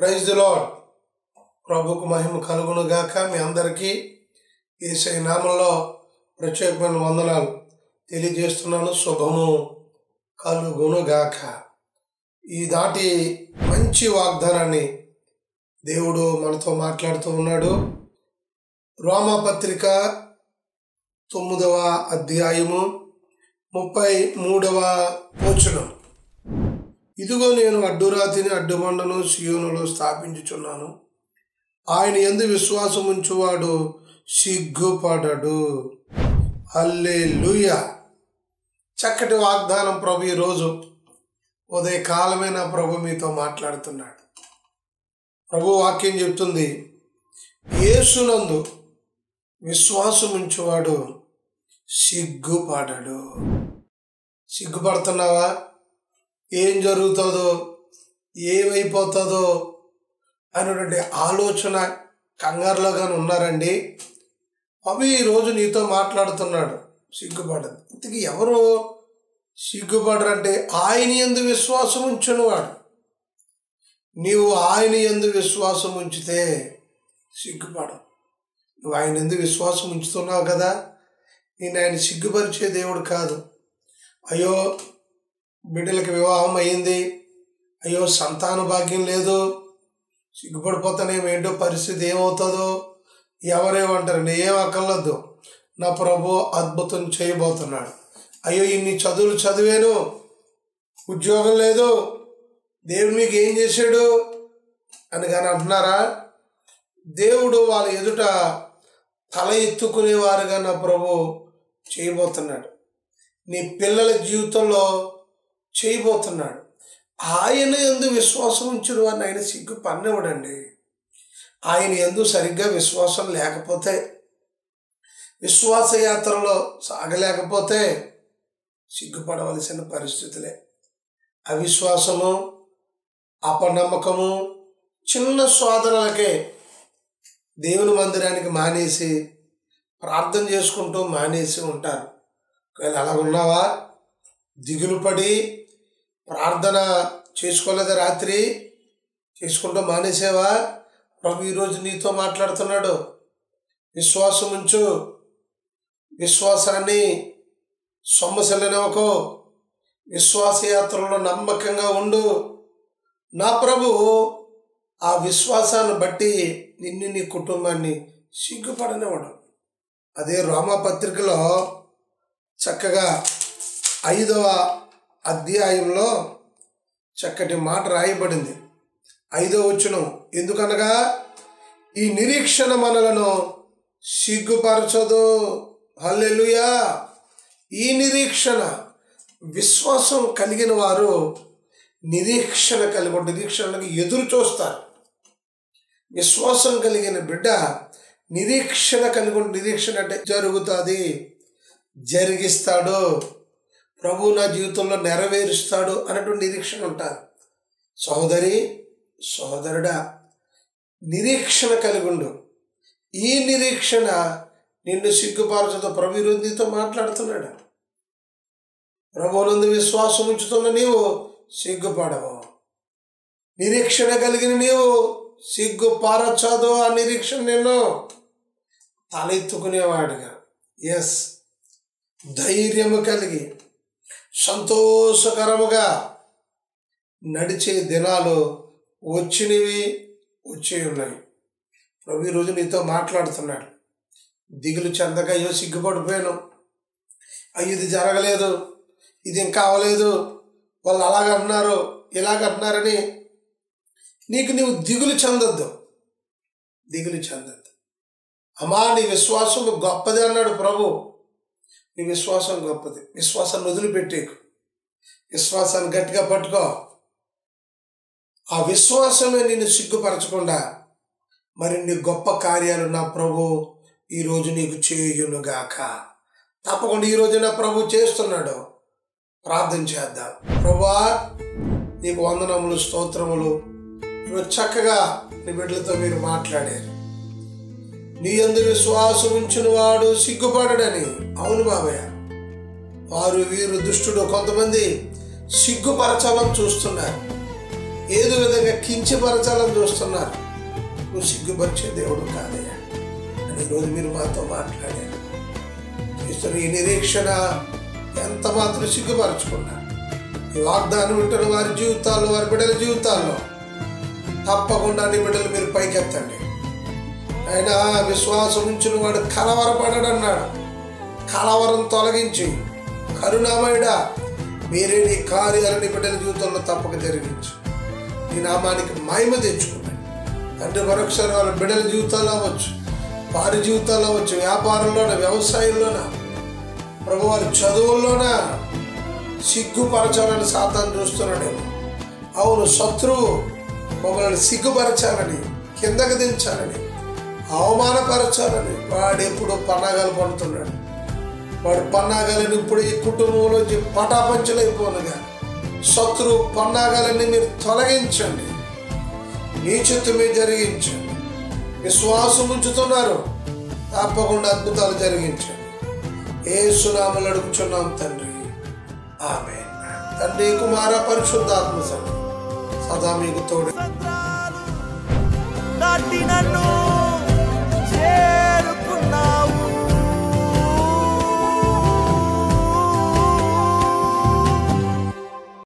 Praise the lord. ప్రభుకు మహిమ కలుగును గాక. మీ అందరికీ యేసయ్య నామములో ప్రత్యేకమైన వందనాలు తెలియజేస్తున్నాను. శుభము కలుగును గాక. ఈ దాటి మంచి వాగ్దానాన్ని దేవుడు మనతో మాట్లాడుతూ ఉన్నాడు. రోమాపత్రిక 9వ అధ్యాయము 33వ వచనం. ఇదిగో నేను అడ్డురాతిని అడ్డుబండను సీయోనులో స్థాపించుచున్నాను, ఆయన యందు విశ్వాసం ఉంచువాడు సిగ్గుపడడు. హల్లెలూయా. చక్కటి వాగ్దానం ప్రభు ఈరోజు ఉదయకాలమే నా ప్రభు మీతో మాట్లాడుతున్నాడు. ప్రభు వాక్యం చెప్తుంది, యేసునందు విశ్వాసం ఉంచువాడు సిగ్గుపడడు. సిగ్గుపడుతున్నావా? ఏం జరుగుతుందో, ఏమైపోతుందో అనేటువంటి ఆలోచన కంగారులో కానీ ఉన్నారండి. అవి ఈరోజు నీతో మాట్లాడుతున్నాడు. సిగ్గుపడదు. ఇంతకీ ఎవరు సిగ్గుపడరంటే ఆయన యందు విశ్వాసం ఉంచునవాడు. నీవు ఆయన యందు విశ్వాసం ఉంచితే సిగ్గుపడవు. నువ్వు ఆయన యందు విశ్వాసం ఉంచుతున్నావు కదా, నేను ఆయన సిగ్గుపరిచే దేవుడు కాదు. అయ్యో బిడ్డలకి వివాహం అయ్యింది, అయ్యో సంతాన భాగ్యం లేదు, సిగ్గుపడిపోతానేమేంటో, పరిస్థితి ఏమవుతుందో, ఎవరేమంటారు, నేనేం అక్కర్లేదు, నా ప్రభు అద్భుతం చేయబోతున్నాడు. అయ్యో ఇన్ని చదువులు చదివాను, ఉద్యోగం లేదు, దేవుడు మీకు ఏం చేశాడు అని కానీ అంటున్నారా? దేవుడు వాళ్ళ ఎదుట తల ఎత్తుకునేవారుగా నా ప్రభు చేయబోతున్నాడు. నీ పిల్లల జీవితంలో చేయబోతున్నాడు. ఆయన యందు విశ్వాసం ఉంచిన వారిని ఆయన సిగ్గుపడనివ్వడండి. ఆయన యందు సరిగ్గా విశ్వాసం లేకపోతే, విశ్వాసయాత్రలో సాగలేకపోతే సిగ్గుపడవలసిన పరిస్థితులే. అవిశ్వాసము, అపనమ్మకము, చిన్న శోధనలకే దేవుని మందిరానికి మానేసి ప్రార్థన చేసుకుంటూ మానేసి ఉంటారు. ఒకవేళ అలా ఉన్నావా? దిగులు పడి ప్రార్థన చేసుకోలేదా? రాత్రి చేసుకుంటూ మానేసావా? ప్రభు ఈరోజు నీతో మాట్లాడుతున్నాడు. విశ్వాసం ఉంచు, విశ్వాసాన్ని సొమ్మసిల్లనివ్వకు, విశ్వాసయాత్రలో నమ్మకంగా ఉండు. నా ప్రభు ఆ విశ్వాసాన్ని బట్టి నిన్ను, నీ కుటుంబాన్ని సిగ్గుపడనివ్వడు. అదే రోమాపత్రికలో చక్కగా 5వ అధ్యాయంలో చక్కటి మాట రాయబడింది. 5వ వచనం. ఎందుకనగా ఈ నిరీక్షణ మనలను సిగ్గుపరచదు. హల్లెలూయా. ఈ నిరీక్షణ, విశ్వాసం కలిగిన వారు నిరీక్షణ కలిగి, నిరీక్షణకు ఎదురు చూస్తారు. విశ్వాసం కలిగిన బిడ్డ నిరీక్షణ కలిగి, నిరీక్షణ అంటే జరుగుతుంది, జరిగిస్తాడు, ప్రభు నా జీవితంలో నెరవేరుస్తాడు అన్నటువంటి నిరీక్షణ ఉంటారు. సహోదరి, సహోదరుడా, నిరీక్షణ కలిగి ఉండు. ఈ నిరీక్షణ నిన్ను సిగ్గుపరచదు. ప్రభు ఈరోజు నీతో మాట్లాడుతున్నాడు. ప్రభువునందు విశ్వాసం ఉంచుతున్న నీవు సిగ్గుపడవు. నిరీక్షణ కలిగిన నీవు సిగ్గుపరచదు. ఆ నిరీక్షణ నిన్ను తలెత్తుకునేవాడుగా, ధైర్యము కలిగి సంతోషకరముగా నడిచే దినాలు వచ్చినవి, వచ్చి ఉన్నాయి. ప్రభు ఈరోజు నీతో మాట్లాడుతున్నాడు. దిగులు చెందక, అయ్యో సిగ్గుపడిపోయాను, అయ్యో ఇది జరగలేదు, ఇది ఇంకా అవ్వలేదు, వాళ్ళు అలాగంటున్నారు, ఇలాగంటున్నారని నీవు దిగులు చెందొద్దు. దిగులు చెందొద్దు. అమ్మా, నీ విశ్వాసం గొప్పది అన్నాడు ప్రభు. నీ విశ్వాసం గొప్పది. విశ్వాసాన్ని వదిలిపెట్టేకు, విశ్వాసాన్ని గట్టిగా పట్టుకో. ఆ విశ్వాసమే నిన్ను సిగ్గుపరచకుండా మరిన్ని గొప్ప కార్యాలు నా ప్రభు ఈరోజు నీకు చేయునుగాక. తప్పకుండా ఈరోజు నా ప్రభు చేస్తున్నాడు. ప్రార్థన చేద్దాం. ప్రభువా, నీకు వందనములు, స్తోత్రములు. ఈరోజు చక్కగా నీ బిడ్డలతో మీరు మాట్లాడారు. నీ యందు విశ్వాసం ఉంచిన వాడు సిగ్గుపడడని. అవును బాబయ్య, వారు వీరు దుష్టుడు కొంతమంది సిగ్గుపరచాలని చూస్తున్నారు. ఏదో విధంగా కించపరచాలని చూస్తున్నారు. నువ్వు సిగ్గుపరిచే దేవుడు కాదయ్యా అని ఈరోజు మీరు మాతో మాట్లాడారు. ఇస్తున్న ఈ నిరీక్షణ ఎంత మాత్రం సిగ్గుపరచుకున్నారు. ఈ వాగ్దానం వింటున్న వారి జీవితాల్లో, వారి బిడ్డల జీవితాల్లో తప్పకుండా నీ బిడ్డలు మీరు పైకెత్తండి. ఆయన విశ్వాసం ఉంచిన వాడు కలవరపడన్నాడు. కలవరం తొలగించి కరుణామయుడా మీరే నీ కార్యాలని బిడ్డల జీవితంలో తప్పక జరిగించి నీ నామానికి మహిమ తెచ్చుకున్నాడు. తండ్రి మరొకసారి వాళ్ళ బిడ్డల జీవితాల్లో అవ్వచ్చు, వారి జీవితాల్లో అవ్వచ్చు, వ్యాపారంలోన, వ్యవసాయంలోన, ప్రభు వారి చదువుల్లోన సిగ్గుపరచాలని సాతాను చూస్తున్నాడేమో. అవును, శత్రువు మమ్మల్ని సిగ్గుపరచాలని, కిందకు దించాలని, అవమానపరచాలని వాడు ఎప్పుడు పన్నాగాలు పడుతున్నాడు. వాడు పన్నాగాలని ఇప్పుడు ఈ కుటుంబంలోంచి పటాపంచలైపోనుగా శత్రువు పన్నాగాలన్నీ మీరు తొలగించండి, నీ చిత్తమే జరిగించండి. విశ్వాసం ఉంచుతున్నారు, తప్పకుండా అద్భుతాలు జరిగించండి. యేసు నామములో అడుగుచున్నాం తండ్రి, ఆమేన్. తండ్రి, కుమార, పరిశుద్ధాత్మ సదా మీకు తోడు.